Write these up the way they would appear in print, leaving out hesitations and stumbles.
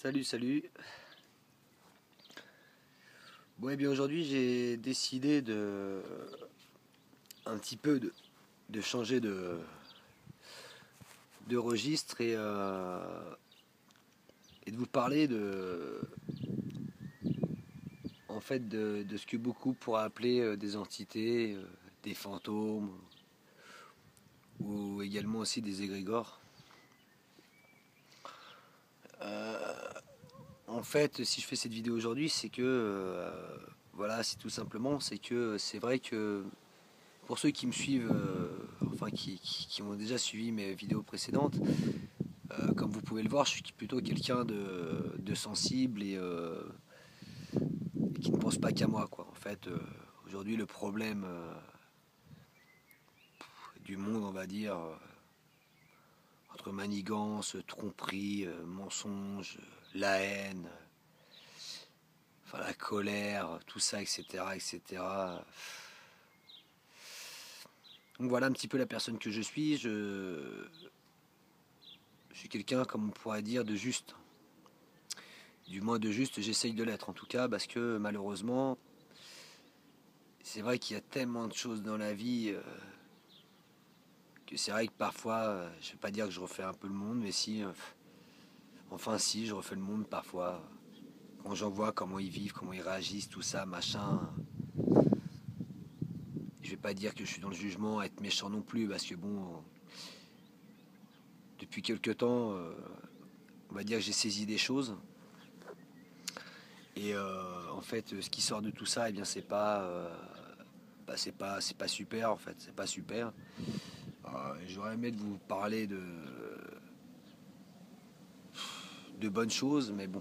Salut, salut. Bon, et bien aujourd'hui j'ai décidé de un petit peu de changer de registre et de vous parler de ce que beaucoup pourraient appeler des entités, des fantômes ou également aussi des égrégores. En fait, si je fais cette vidéo aujourd'hui, c'est que voilà, c'est tout simplement, c'est que c'est vrai que pour ceux qui me suivent, qui ont déjà suivi mes vidéos précédentes, comme vous pouvez le voir, je suis plutôt quelqu'un de sensible et qui ne pense pas qu'à moi, quoi. En fait, aujourd'hui, le problème du monde, on va dire, entre manigance, tromperie, mensonge, la haine, enfin la colère, tout ça, etc., etc. Donc voilà un petit peu la personne que je suis. Je suis quelqu'un, comme on pourrait dire, de juste. Du moins de juste, j'essaye de l'être en tout cas, parce que malheureusement, c'est vrai qu'il y a tellement de choses dans la vie que c'est vrai que parfois, je ne vais pas dire que je refais un peu le monde, mais si, enfin si, je refais le monde parfois. Quand j'en vois comment ils vivent, comment ils réagissent, tout ça, machin. Je vais pas dire que je suis dans le jugement, être méchant non plus, parce que bon, depuis quelque temps, on va dire que j'ai saisi des choses. Et en fait, ce qui sort de tout ça, eh bien, c'est pas super en fait, c'est pas super. J'aurais aimé de vous parler de bonnes choses, mais bon,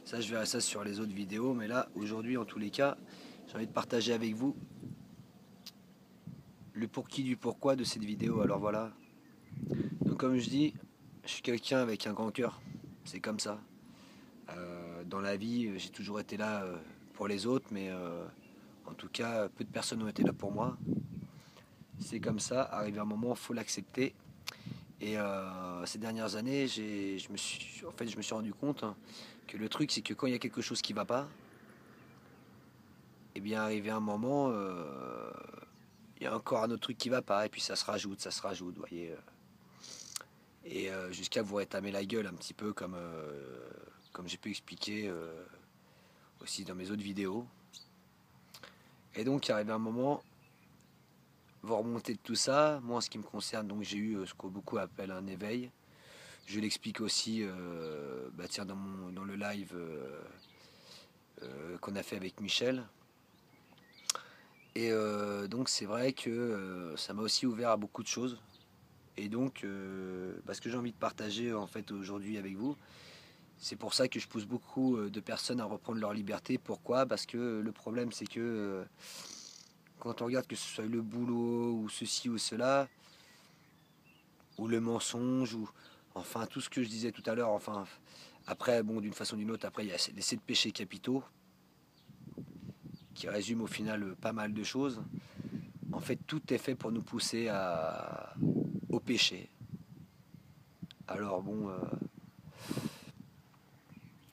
ça je verrai ça sur les autres vidéos. Mais là, aujourd'hui, en tous les cas, j'ai envie de partager avec vous le pour qui du pourquoi de cette vidéo. Alors voilà. Donc comme je dis, je suis quelqu'un avec un grand cœur. C'est comme ça. Dans la vie, j'ai toujours été là pour les autres, mais en tout cas, peu de personnes ont été là pour moi. C'est comme ça. Arrivé un moment, il faut l'accepter. Et ces dernières années, je me suis rendu compte que le truc, c'est que quand il y a quelque chose qui va pas, et bien arrivé un moment, il y a encore un autre truc qui va pas, et puis ça se rajoute, vous voyez. Et jusqu'à vous rétamer la gueule un petit peu comme j'ai pu expliquer aussi dans mes autres vidéos. Et donc, il est arrivé un moment, vous remontez de tout ça. Moi, en ce qui me concerne, donc j'ai eu ce que beaucoup appellent un éveil. Je l'explique aussi tiens, dans le live qu'on a fait avec Michel. Et donc c'est vrai que ça m'a aussi ouvert à beaucoup de choses. Et donc ce que j'ai envie de partager en fait aujourd'hui avec vous, c'est pour ça que je pousse beaucoup de personnes à reprendre leur liberté. Pourquoi? Parce que le problème c'est que quand on regarde que ce soit le boulot ou ceci ou cela, ou le mensonge, ou enfin tout ce que je disais tout à l'heure, enfin après bon d'une façon ou d'une autre, après il y a les 7 péchés capitaux qui résument au final pas mal de choses. En fait, tout est fait pour nous pousser au péché. Alors bon,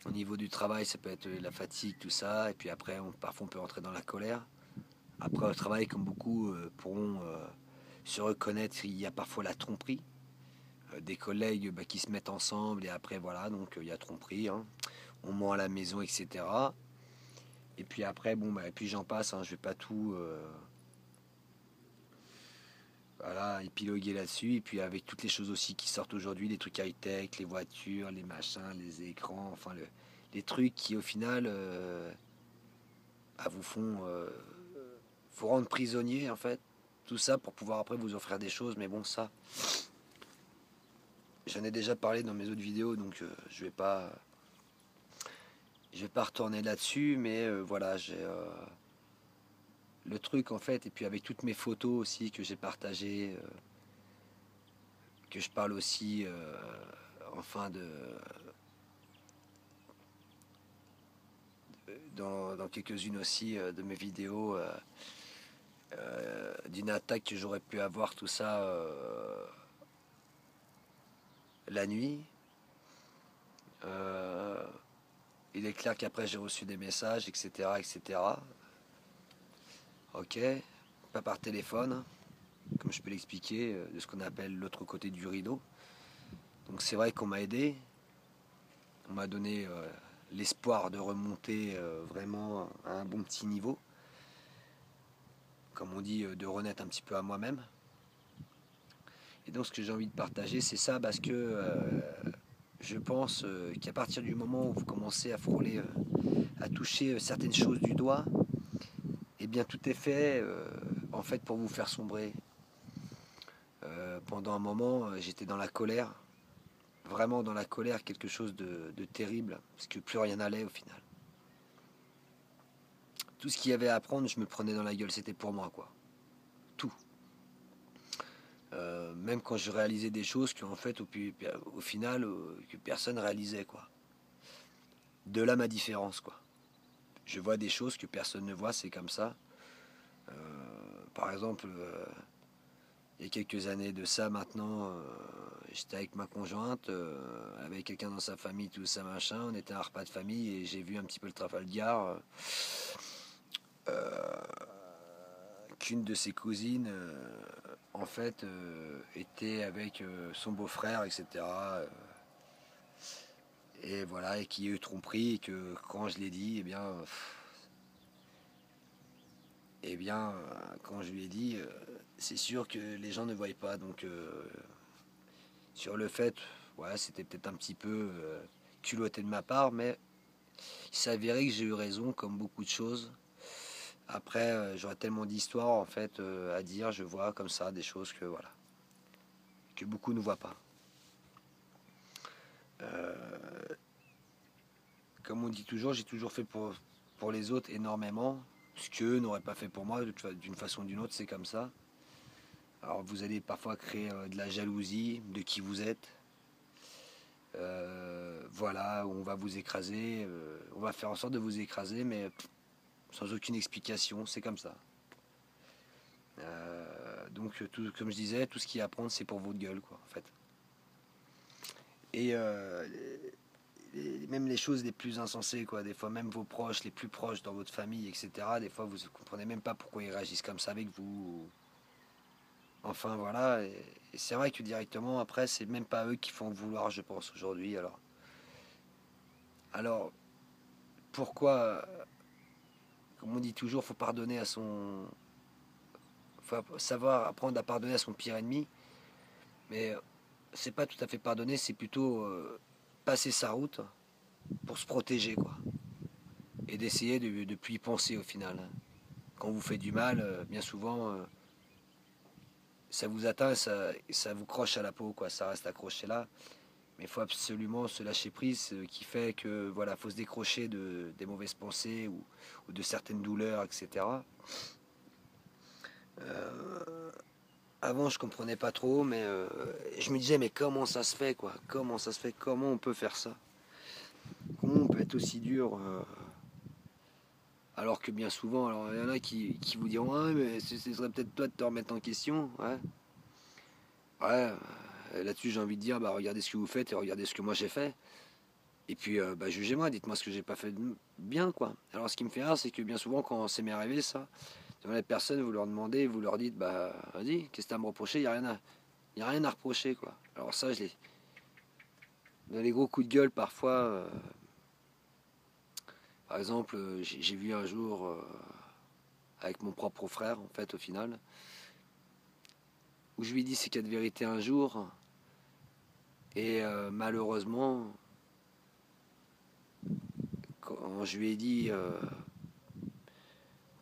au niveau du travail, ça peut être la fatigue, tout ça, et puis après, parfois on peut rentrer dans la colère. Après, au travail, comme beaucoup pourront se reconnaître, il y a parfois la tromperie. Des collègues qui se mettent ensemble, et après, voilà, donc il y a tromperie. Hein. On ment à la maison, etc. Et puis après, bon, et puis j'en passe, hein, je vais pas tout... voilà, épiloguer là-dessus. Et puis avec toutes les choses aussi qui sortent aujourd'hui, les trucs high-tech, les voitures, les machins, les écrans, enfin les trucs qui au final vous font vous rendre prisonnier en fait. Tout ça pour pouvoir après vous offrir des choses. Mais bon, ça, j'en ai déjà parlé dans mes autres vidéos, donc je vais pas retourner là-dessus. Mais voilà, j'ai le truc en fait. Et puis avec toutes mes photos aussi que j'ai partagées. Que je parle aussi enfin dans quelques-unes aussi de mes vidéos d'une attaque que j'aurais pu avoir tout ça la nuit Il est clair qu'après j'ai reçu des messages, etc., etc. Ok, pas par téléphone, comme je peux l'expliquer, de ce qu'on appelle l'autre côté du rideau. Donc c'est vrai qu'on m'a aidé, on m'a donné l'espoir de remonter vraiment à un bon petit niveau, comme on dit, de renaître un petit peu à moi-même. Et donc ce que j'ai envie de partager, c'est ça, parce que je pense qu'à partir du moment où vous commencez à frôler, à toucher certaines choses du doigt, eh bien tout est fait en fait pour vous faire sombrer. Pendant un moment, j'étais dans la colère, vraiment dans la colère, quelque chose de terrible, parce que plus rien n'allait au final. Tout ce qu'il y avait à apprendre, je me le prenais dans la gueule, c'était pour moi, quoi. Tout. Même quand je réalisais des choses qu'en fait, au final, que personne réalisait, quoi. De là ma différence, quoi. Je vois des choses que personne ne voit, c'est comme ça. Par exemple, il y a quelques années de ça maintenant, j'étais avec ma conjointe, avec quelqu'un dans sa famille, tout ça machin, on était à un repas de famille et j'ai vu un petit peu le Trafalgar, qu'une de ses cousines, en fait, était avec son beau-frère, etc. Et voilà, et qui a eu tromperie, et que quand je l'ai dit, quand je lui ai dit, c'est sûr que les gens ne voient pas, donc sur le fait, ouais, c'était peut-être un petit peu culotté de ma part, mais il s'avérait que j'ai eu raison, comme beaucoup de choses. Après, j'aurais tellement d'histoires en fait à dire, je vois comme ça des choses que voilà, que beaucoup ne voient pas. Comme on dit toujours, j'ai toujours fait pour les autres énormément, ce qu'eux n'auraient pas fait pour moi d'une façon ou d'une autre, c'est comme ça. Alors vous allez parfois créer de la jalousie de qui vous êtes. Voilà, on va vous écraser, on va faire en sorte de vous écraser, mais sans aucune explication, c'est comme ça. Donc, comme je disais, tout ce qu'il y a à apprendre, c'est pour votre gueule, quoi, en fait. Et même les choses les plus insensées, quoi, des fois, même vos proches, les plus proches dans votre famille, etc., des fois, vous ne comprenez même pas pourquoi ils réagissent comme ça avec vous. Enfin, voilà. Et c'est vrai que directement, après, c'est même pas eux qui font vouloir, je pense, aujourd'hui. Alors pourquoi, comme on dit toujours, faut pardonner à son. Faut savoir apprendre à pardonner à son pire ennemi, mais c'est pas tout à fait pardonner, c'est plutôt passer sa route pour se protéger, quoi. Et d'essayer de plus y penser au final. Quand vous faites du mal, bien souvent, ça vous atteint, ça vous croche à la peau, quoi. Ça reste accroché là. Mais il faut absolument se lâcher prise, ce qui fait que voilà, faut se décrocher des mauvaises pensées ou de certaines douleurs, etc. Avant, je comprenais pas trop, mais je me disais, mais comment ça se fait, quoi? Comment ça se fait? Comment on peut faire ça? Comment on peut être aussi dur alors que bien souvent, alors il y en a qui vous diront, ah, mais ce serait peut-être toi de te remettre en question, ouais. Ouais, là-dessus j'ai envie de dire, bah regardez ce que vous faites et regardez ce que moi j'ai fait. Et puis bah, jugez-moi, dites-moi ce que j'ai pas fait de bien, quoi. Alors ce qui me fait rire, c'est que bien souvent quand c'est m'est arrivé ça, devant les personnes, vous leur demandez, vous leur dites, bah vas-y, qu'est-ce que t'as à me reprocher? Y a rien à reprocher, quoi. Alors ça, dans les gros coups de gueule parfois, par exemple, j'ai vu un jour avec mon propre frère, en fait, au final, où je lui ai dit ces quatre vérités un jour, et malheureusement, quand je lui ai dit,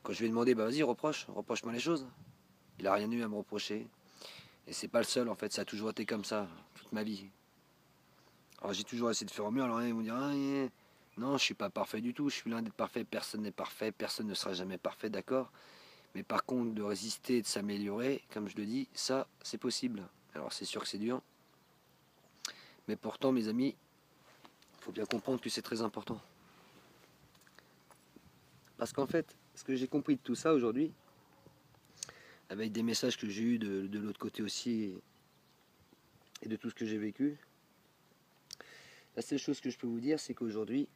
quand je lui ai demandé, bah vas-y, reproche-moi les choses, il a rien eu à me reprocher. Et c'est pas le seul, en fait, ça a toujours été comme ça, toute ma vie. Alors j'ai toujours essayé de faire au mieux, alors ils vont dire, ah, non, je suis pas parfait du tout, je suis loin d'être parfait, personne n'est parfait, personne ne sera jamais parfait, d'accord. Mais par contre, de résister, de s'améliorer, comme je le dis, ça, c'est possible. Alors c'est sûr que c'est dur. Mais pourtant, mes amis, il faut bien comprendre que c'est très important. Parce qu'en fait, ce que j'ai compris de tout ça aujourd'hui, avec des messages que j'ai eus de l'autre côté aussi, et de tout ce que j'ai vécu, la seule chose que je peux vous dire, c'est qu'aujourd'hui,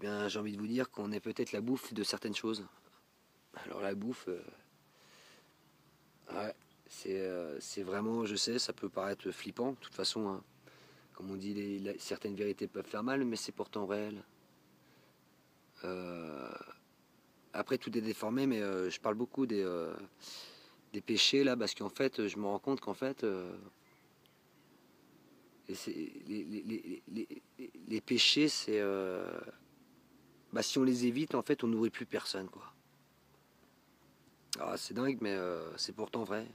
bien, j'ai envie de vous dire qu'on est peut-être la bouffe de certaines choses. Alors la bouffe, ouais, c'est vraiment, je sais, ça peut paraître flippant, de toute façon, hein. Comme on dit, certaines vérités peuvent faire mal, mais c'est pourtant réel. Euh, Après, tout est déformé, mais je parle beaucoup des péchés, là, parce qu'en fait, je me rends compte qu'en fait, les péchés, c'est... bah, si on les évite, en fait, on nourrit plus personne, quoi. Alors, c'est dingue, mais c'est pourtant vrai.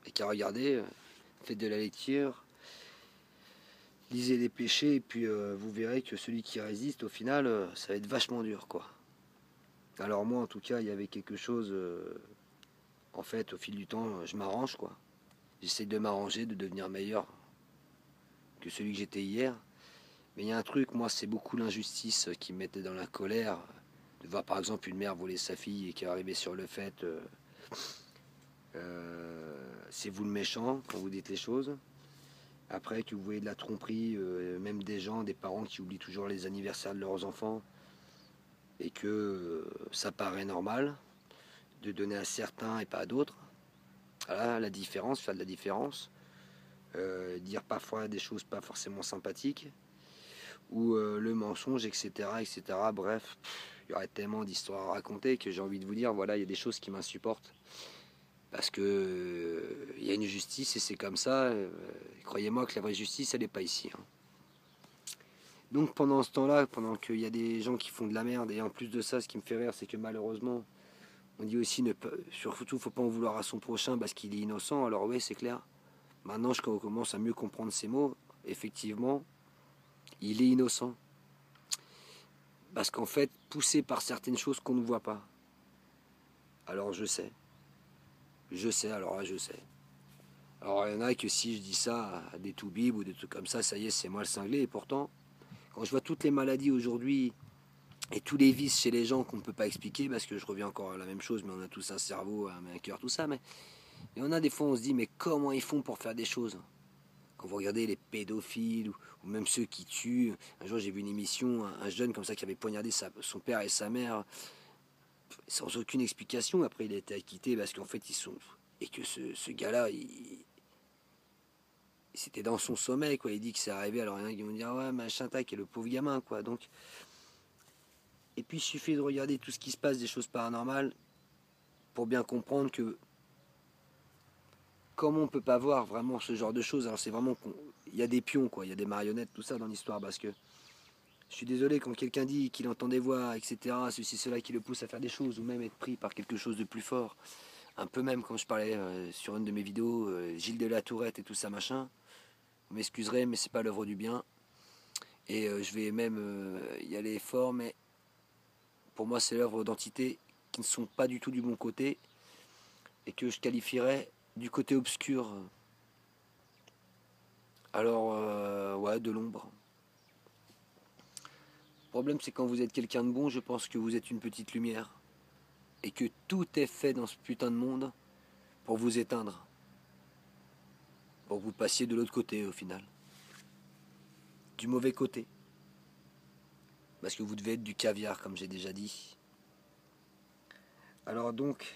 Et qu'à regarder, faites de la lecture, lisez les péchés, et puis vous verrez que celui qui résiste, au final, ça va être vachement dur, quoi. Alors moi, en tout cas, il y avait quelque chose... en fait, au fil du temps, je m'arrange, quoi. J'essaie de m'arranger, de devenir meilleur que celui que j'étais hier. Mais il y a un truc, moi, c'est beaucoup l'injustice qui me mettait dans la colère. De voir, par exemple, une mère voler sa fille et qui arrivait sur le fait... c'est vous le méchant quand vous dites les choses. Après, que vous voyez de la tromperie, même des gens, des parents qui oublient toujours les anniversaires de leurs enfants et que ça paraît normal de donner à certains et pas à d'autres. Voilà la différence, faire de la différence. Dire parfois des choses pas forcément sympathiques ou le mensonge, etc. etc. Bref, il y aurait tellement d'histoires à raconter que j'ai envie de vous dire, voilà, il y a des choses qui m'insupportent. Parce que il y a une justice et c'est comme ça. Croyez-moi que la vraie justice, elle n'est pas ici, hein. Donc pendant ce temps-là, pendant qu'il y a des gens qui font de la merde, et en plus de ça, ce qui me fait rire, c'est que malheureusement, on dit aussi, surtout, faut pas en vouloir à son prochain parce qu'il est innocent. Alors oui, c'est clair. Maintenant, je commence à mieux comprendre ces mots. Effectivement, il est innocent. Parce qu'en fait, poussé par certaines choses qu'on ne voit pas. Alors je sais. Je sais, alors là, je sais. Alors il y en a que si je dis ça à des toubibs ou des trucs comme ça y est, c'est moi le cinglé. Et pourtant, quand je vois toutes les maladies aujourd'hui et tous les vices chez les gens qu'on ne peut pas expliquer, parce que je reviens encore à la même chose, mais on a tous un cerveau, un cœur, tout ça, mais on a des fois, on se dit, mais comment ils font pour faire des choses? Quand vous regardez les pédophiles ou même ceux qui tuent, un jour j'ai vu une émission, un jeune comme ça qui avait poignardé son père et sa mère sans aucune explication. Après, il a été acquitté parce qu'en fait, ils sont. Et que ce gars-là, c'était dans son sommeil, quoi. Il dit que c'est arrivé. Alors, il y en a qui vont dire, ouais, machin, tac, et le pauvre gamin, quoi. Donc. Et puis, il suffit de regarder tout ce qui se passe, des choses paranormales, pour bien comprendre que. Comment on peut pas voir vraiment ce genre de choses? Alors, c'est vraiment. Il y a des pions, quoi. Il y a des marionnettes, tout ça dans l'histoire, parce que. Je suis désolé quand quelqu'un dit qu'il entend des voix, etc., ceci, cela qui le pousse à faire des choses, ou même être pris par quelque chose de plus fort. Un peu même quand je parlais sur une de mes vidéos, Gilles de la Tourette et tout ça machin. Vous m'excuserez, mais c'est pas l'œuvre du bien. Et je vais même y aller fort, mais pour moi c'est l'œuvre d'entités qui ne sont pas du tout du bon côté et que je qualifierais du côté obscur. Alors, ouais, de l'ombre. Le problème c'est quand vous êtes quelqu'un de bon, je pense que vous êtes une petite lumière. Et que tout est fait dans ce putain de monde pour vous éteindre. Pour que vous passiez de l'autre côté au final. Du mauvais côté. Parce que vous devez être du caviar, comme j'ai déjà dit. Alors donc,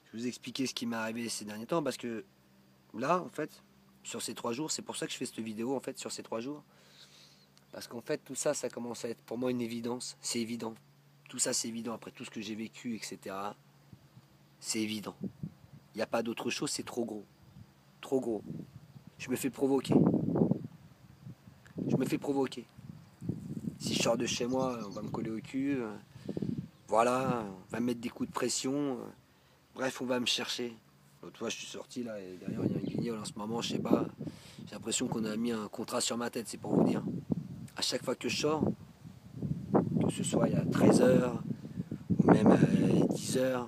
je vais vous expliquer ce qui m'est arrivé ces derniers temps, parce que là, en fait, sur ces 3 jours, c'est pour ça que je fais cette vidéo, en fait, sur ces 3 jours. Parce qu'en fait, tout ça, ça commence à être pour moi une évidence. C'est évident. Tout ça, c'est évident. Après tout ce que j'ai vécu, etc., c'est évident. Il n'y a pas d'autre chose, c'est trop gros. Trop gros. Je me fais provoquer. Je me fais provoquer. Si je sors de chez moi, on va me coller au cul. Voilà, on va me mettre des coups de pression. Bref, on va me chercher. L'autre fois, je suis sorti là et derrière, il y a un guignol en ce moment, je sais pas. J'ai l'impression qu'on a mis un contrat sur ma tête, c'est pour vous dire. À chaque fois que je sors, que ce soit il y a 13 h ou même 10 h,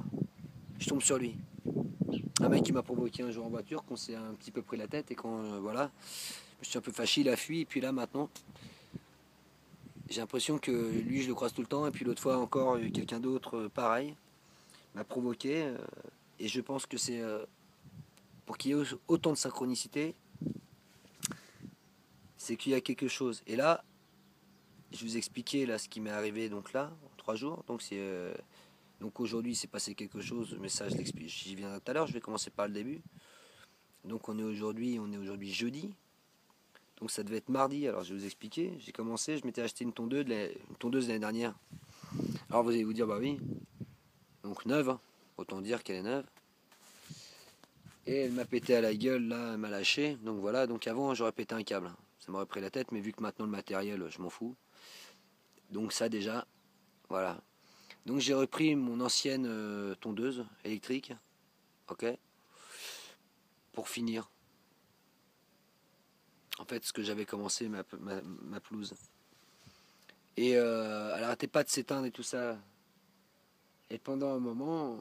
je tombe sur lui. Un mec qui m'a provoqué un jour en voiture, qu'on s'est un petit peu pris la tête et quand voilà, je suis un peu fâché, il a fui et puis là maintenant, j'ai l'impression que lui je le croise tout le temps et puis l'autre fois encore quelqu'un d'autre pareil m'a provoqué et je pense que c'est pour qu'il y ait autant de synchronicité, c'est qu'il y a quelque chose. Et là, je vous expliquais là ce qui m'est arrivé donc là, en 3 jours. Donc aujourd'hui, il s'est passé quelque chose, mais ça, je l'explique. J'y viendrai tout à l'heure. Je vais commencer par le début. Donc on est aujourd'hui jeudi. Donc ça devait être mardi. Alors je vais vous expliquer. J'ai commencé, je m'étais acheté une tondeuse l'année dernière. Alors vous allez vous dire, bah oui, donc neuve, hein. Autant dire qu'elle est neuve. Et elle m'a pété à la gueule, là, elle m'a lâché. Donc voilà, donc avant j'aurais pété un câble. Ça m'aurait pris la tête, mais vu que maintenant le matériel, je m'en fous. Donc ça déjà, voilà. Donc j'ai repris mon ancienne tondeuse électrique, ok, pour finir. En fait, ce que j'avais commencé, ma pelouse. Et elle arrêtait pas de s'éteindre et tout ça. Et pendant un moment,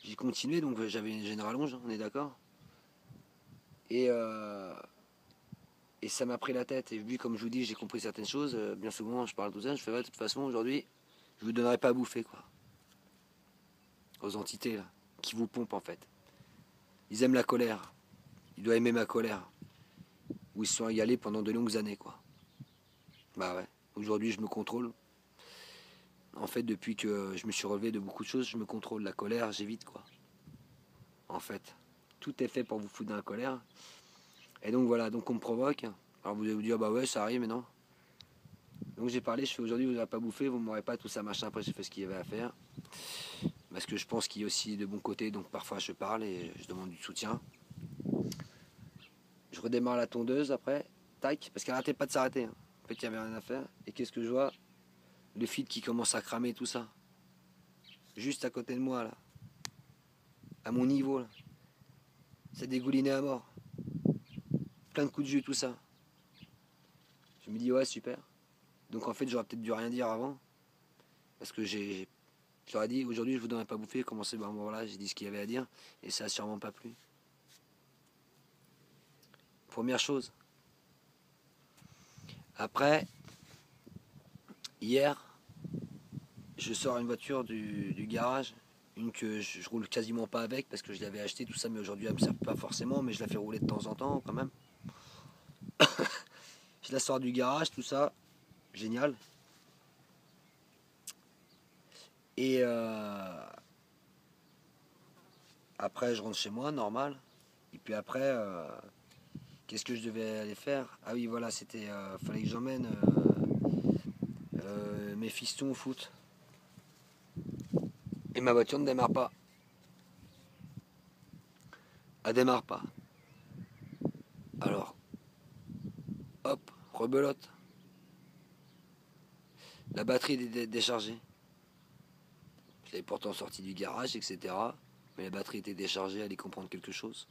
j'ai continué, donc j'ai une rallonge, on est d'accord. Et, euh, et ça m'a pris la tête. Et vu, comme je vous dis, j'ai compris certaines choses. Bien souvent, je parle de tout ça. Je fais, ouais, de toute façon, aujourd'hui, je vous donnerai pas à bouffer, quoi. Aux entités, là, qui vous pompent, en fait. Ils aiment la colère. Ils doivent aimer ma colère. Où ils se sont égalés pendant de longues années, quoi. Bah ouais. Aujourd'hui, je me contrôle. En fait, depuis que je me suis relevé de beaucoup de choses, je me contrôle. La colère, j'évite, quoi. En fait, tout est fait pour vous foutre dans la colère. Et donc voilà, donc on me provoque. Alors vous allez vous dire, bah ouais, ça arrive, mais non. Donc j'ai parlé, je fais aujourd'hui, vous n'aurez pas bouffé, vous ne m'aurez pas, tout ça, machin. Après, j'ai fait ce qu'il y avait à faire. Parce que je pense qu'il y a aussi de bons côtés, donc parfois je parle et je demande du soutien. Je redémarre la tondeuse après, tac, parce qu'elle n'arrêtait pas de s'arrêter, hein. En fait, il n'y avait rien à faire. Et qu'est-ce que je vois? Le fil qui commence à cramer, tout ça. Juste à côté de moi, là. À mon niveau, là. Ça dégoulinait à mort. Plein de coups de jus, tout ça. Je me dis, ouais, super. Donc en fait, j'aurais peut-être dû rien dire avant. Parce que je leur ai dit, aujourd'hui, je vous donnerai pas bouffer. Commencez, ben voilà, j'ai dit ce qu'il y avait à dire. Et ça a sûrement pas plu. Première chose. Après, hier, je sors une voiture du garage. Une que je roule quasiment pas avec parce que je l'avais acheté tout ça, mais aujourd'hui elle me sert pas forcément, mais je la fais rouler de temps en temps quand même. Je la sors du garage, tout ça, génial. Et après je rentre chez moi, normal. Et puis après, qu'est-ce que je devais aller faire? Ah oui, voilà, fallait que j'emmène mes fistons au foot. Et ma voiture ne démarre pas. Elle démarre pas. Alors, hop, rebelote. La batterie est déchargée. Je l'avais pourtant sorti du garage, etc. Mais la batterie était déchargée, elle allait comprendre quelque chose.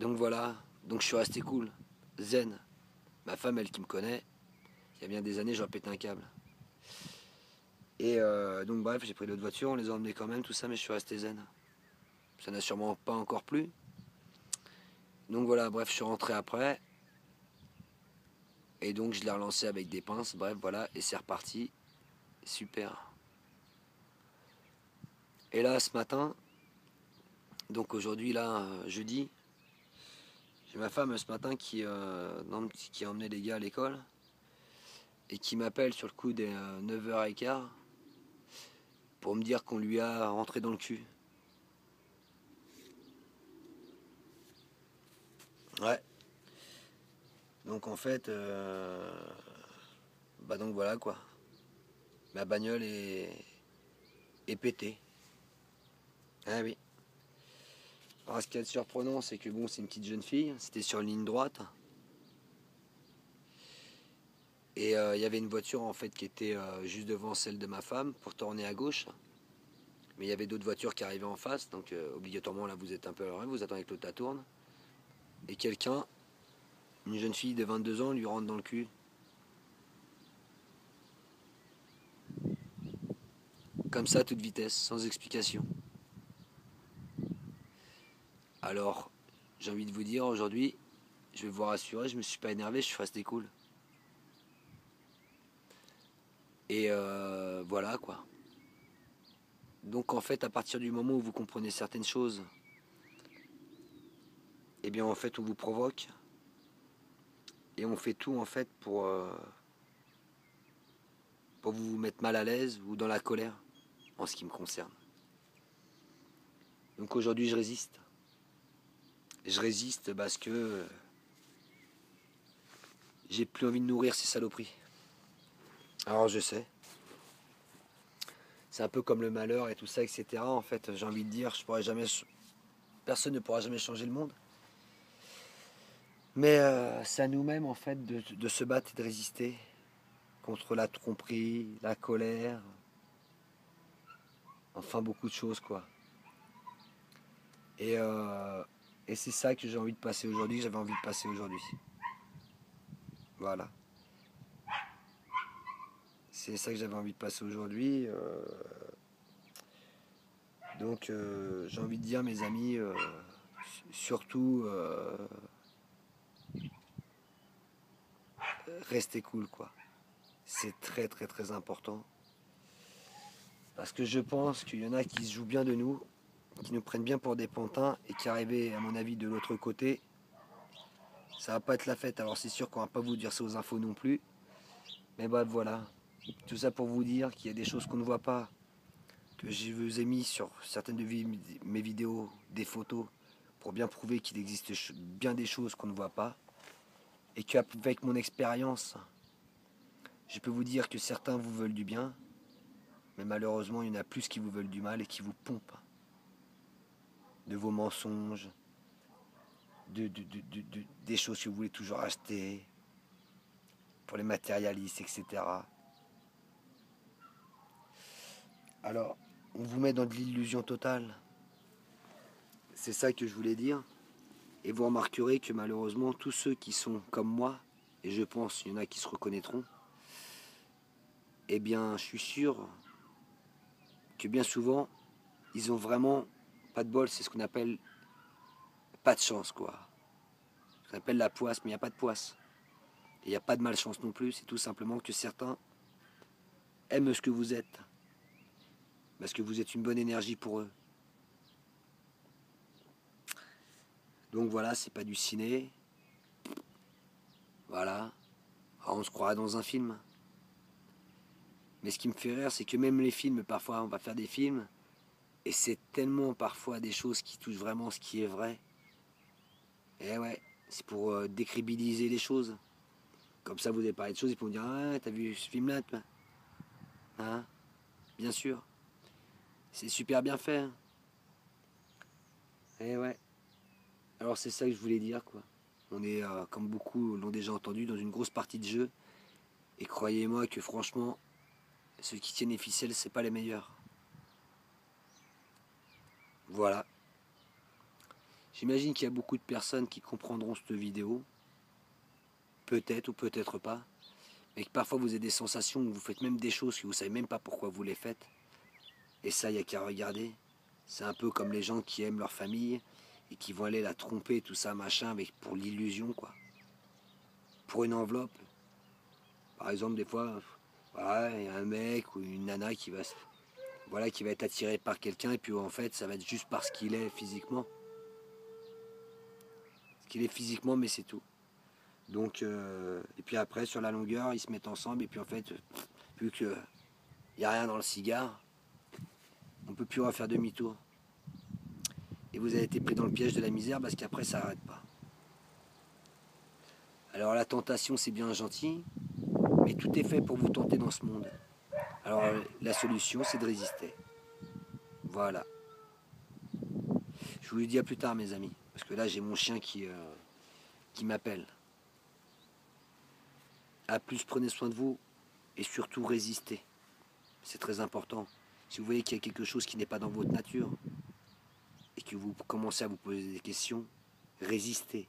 Donc voilà, donc je suis resté cool, zen. Ma femme, elle qui me connaît, il y a bien des années, j'aurais pété un câble. Et donc bref, j'ai pris l'autre voiture, on les a emmenés quand même, tout ça, mais je suis resté zen. Ça n'a sûrement pas encore plu. Donc voilà, bref, je suis rentré après. Et donc je l'ai relancé avec des pinces, bref, voilà, et c'est reparti. Super. Et là, ce matin, donc aujourd'hui, là, jeudi, j'ai ma femme ce matin qui a emmené les gars à l'école et qui m'appelle sur le coup des 9h15 pour me dire qu'on lui a rentré dans le cul. Ouais. Donc en fait, bah donc voilà quoi. Ma bagnole est pétée. Ah oui. Alors ce qui est surprenant, c'est que bon, c'est une petite jeune fille, c'était sur une ligne droite. Et il y avait une voiture en fait qui était juste devant celle de ma femme pour tourner à gauche. Mais il y avait d'autres voitures qui arrivaient en face, donc obligatoirement là vous êtes un peu à l'oreille, vous attendez que l'autre tourne. Et quelqu'un, une jeune fille de 22 ans, lui rentre dans le cul. Comme ça, à toute vitesse, sans explication. Alors, j'ai envie de vous dire aujourd'hui, je vais vous rassurer, je me suis pas énervé, je suis resté cool. Et voilà quoi. Donc en fait, à partir du moment où vous comprenez certaines choses, eh bien en fait, on vous provoque. Et on fait tout en fait pour vous mettre mal à l'aise ou dans la colère, en ce qui me concerne. Donc aujourd'hui je résiste. Je résiste parce que j'ai plus envie de nourrir ces saloperies. Alors je sais, c'est un peu comme le malheur et tout ça, etc. En fait, j'ai envie de dire, personne ne pourra jamais changer le monde. Mais c'est à nous-mêmes en fait de se battre et de résister contre la tromperie, la colère, enfin beaucoup de choses quoi. Et, euh, et c'est ça que j'ai envie de passer aujourd'hui, j'avais envie de passer aujourd'hui. Voilà. C'est ça que j'avais envie de passer aujourd'hui. Donc j'ai envie de dire mes amis, surtout restez cool quoi. C'est très très très important. Parce que je pense qu'il y en a qui se jouent bien de nous, qui nous prennent bien pour des pantins et qui arrivent à mon avis de l'autre côté, ça va pas être la fête. Alors c'est sûr qu'on va pas vous dire ça aux infos non plus. Mais bref voilà. Tout ça pour vous dire qu'il y a des choses qu'on ne voit pas, que je vous ai mis sur certaines de mes vidéos, des photos, pour bien prouver qu'il existe bien des choses qu'on ne voit pas. Et qu'avec mon expérience, je peux vous dire que certains vous veulent du bien, mais malheureusement il y en a plus qui vous veulent du mal et qui vous pompent de vos mensonges, des choses que vous voulez toujours acheter, pour les matérialistes, etc. Alors, on vous met dans de l'illusion totale. C'est ça que je voulais dire. Et vous remarquerez que malheureusement, tous ceux qui sont comme moi, et je pense qu'il y en a qui se reconnaîtront, eh bien, je suis sûr que bien souvent, ils ont vraiment pas de bol, c'est ce qu'on appelle pas de chance, quoi. Ce qu'on appelle la poisse, mais il n'y a pas de poisse. Et il n'y a pas de malchance non plus, c'est tout simplement que certains aiment ce que vous êtes. Parce que vous êtes une bonne énergie pour eux. Donc voilà, c'est pas du ciné. Voilà. Alors on se croirait dans un film. Mais ce qui me fait rire, c'est que même les films, parfois, on va faire des films, et c'est tellement parfois des choses qui touchent vraiment ce qui est vrai. Et ouais, c'est pour décrédibiliser les choses. Comme ça, vous avez parlé de choses, ils vont dire ah, t'as vu ce film-là, toi? Hein? Bien sûr. C'est super bien fait. Hein. Et ouais. Alors c'est ça que je voulais dire, quoi. On est, comme beaucoup l'ont déjà entendu, dans une grosse partie de jeu. Et croyez-moi que franchement, ceux qui tiennent les ficelles, c'est pas les meilleurs. Voilà. J'imagine qu'il y a beaucoup de personnes qui comprendront cette vidéo. Peut-être ou peut-être pas. Mais que parfois vous avez des sensations où vous faites même des choses que vous ne savez même pas pourquoi vous les faites. Et ça, il n'y a qu'à regarder. C'est un peu comme les gens qui aiment leur famille et qui vont aller la tromper, tout ça, machin, avec, pour l'illusion, quoi. Pour une enveloppe. Par exemple, des fois, voilà, il y a un mec ou une nana voilà, qui va être attiré par quelqu'un et puis en fait, ça va être juste parce qu'il est physiquement. Ce qu'il est physiquement, mais c'est tout. Donc, et puis après, sur la longueur, ils se mettent ensemble et puis en fait, vu qu'il n'y a rien dans le cigare, on ne peut plus refaire demi-tour. Et vous avez été pris dans le piège de la misère parce qu'après, ça n'arrête pas. Alors la tentation, c'est bien gentil, mais tout est fait pour vous tenter dans ce monde. Alors la solution, c'est de résister. Voilà. Je vous le dis à plus tard, mes amis, parce que là, j'ai mon chien qui m'appelle. A plus, prenez soin de vous et surtout résistez. C'est très important. Si vous voyez qu'il y a quelque chose qui n'est pas dans votre nature et que vous commencez à vous poser des questions, résistez.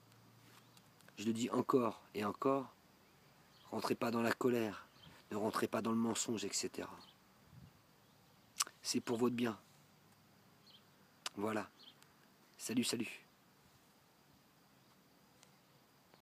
Je le dis encore et encore, rentrez pas dans la colère, ne rentrez pas dans le mensonge, etc. C'est pour votre bien. Voilà. Salut, salut.